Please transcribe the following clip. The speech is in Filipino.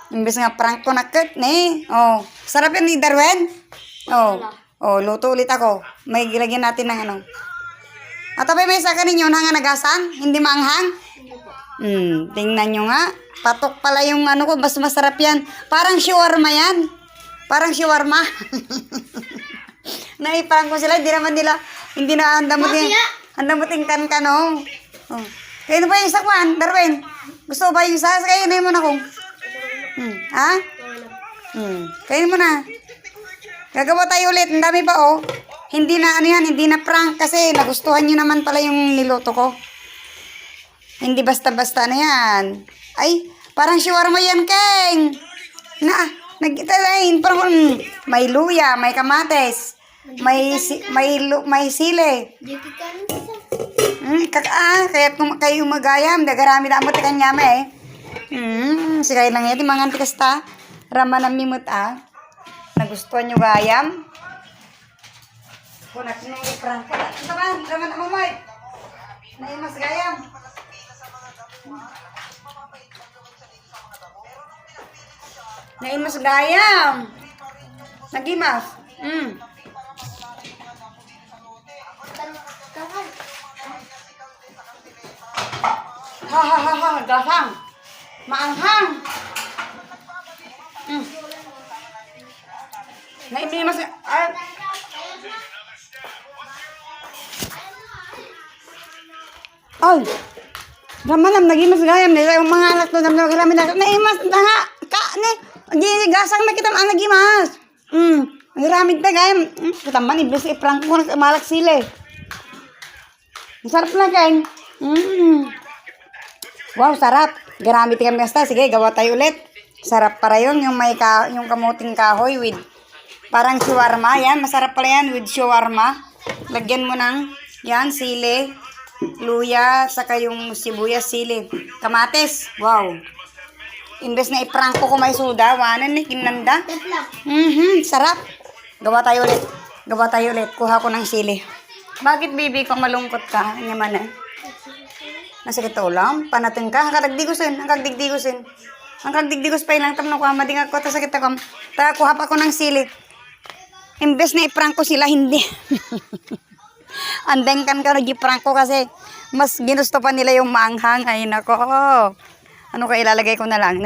Imbes nga prank ko nakit, ne? Oh, sarap yan ni Darwin. Oh, oh, luto ulit ako. May gilagyan natin ng ano. At abay may isa ka ninyo na nga nagasang, hindi maanghang. Tingnan nyo nga. Patok pala yung ano ko, mas masarap yan. Parang shawarma yan. Parang shawarma. Naipang ko sila, hindi na andamutin kan-kanong. Oh. Kaya na ba yung isa kwan, Darwin? Gusto ba yung isa? Kaya na mo na kung. Ha? Kaya mo na. Gagawa tayo ulit, ang dami pa oh. Hindi na ano yan, hindi na prank kasi nagustuhan nyo naman pala yung niluto ko. Hindi basta-basta na yan. Ay, parang shawarma yan, Keng. Nagkitalain, parang may luya, may kamates, may sili. Kaya kayo magayam, dagarami na amot kanya eh. Sigay lang yan, mga antikas ta. Rama na mimut Nagustuhan nyo gayam. Kunak nung iprang ko. Ito ba? Rama na mamay. Naimas gayam. Naimas gayam. Nagimas. Ha, gasang. Maanghang. Naimas ay, ramanam, nagimas gayam. Yung mga anak to, namin naimas na nga. Gasang na kita ang nagimas. Nagiramid na gayam. Kataman, iblis iprank ko na malak sila. Sarap na kain. Wow, sarap. Garamit kami kasta. Sige, gawa tayo ulit. Sarap para yun. Yung kamuting kahoy with parang shawarma. Yan, masarap pala yan with shawarma. Lagyan mo ng yan, sili, luya, saka yung sibuyas, sili, kamates. Wow. Imbes na iprank ko may suda, wanan ni kinanda. Sarap. Gawa tayo ulit. Kuha ko ng sili. Bakit, baby, kung malungkot ka? Naman Nasa kita ulam, panatin ka, hanggang digdigusin. Hanggang digdigos pa ilang tam na kuha, madingag ko, sa kita kam. Kuha pa ko ng sili. Imbes na iprank ko sila, hindi. Andengkan ka nag-iprank ko kasi mas ginusto pa nila yung maanghang. Ay nako. Ano ka ilalagay ko na lang?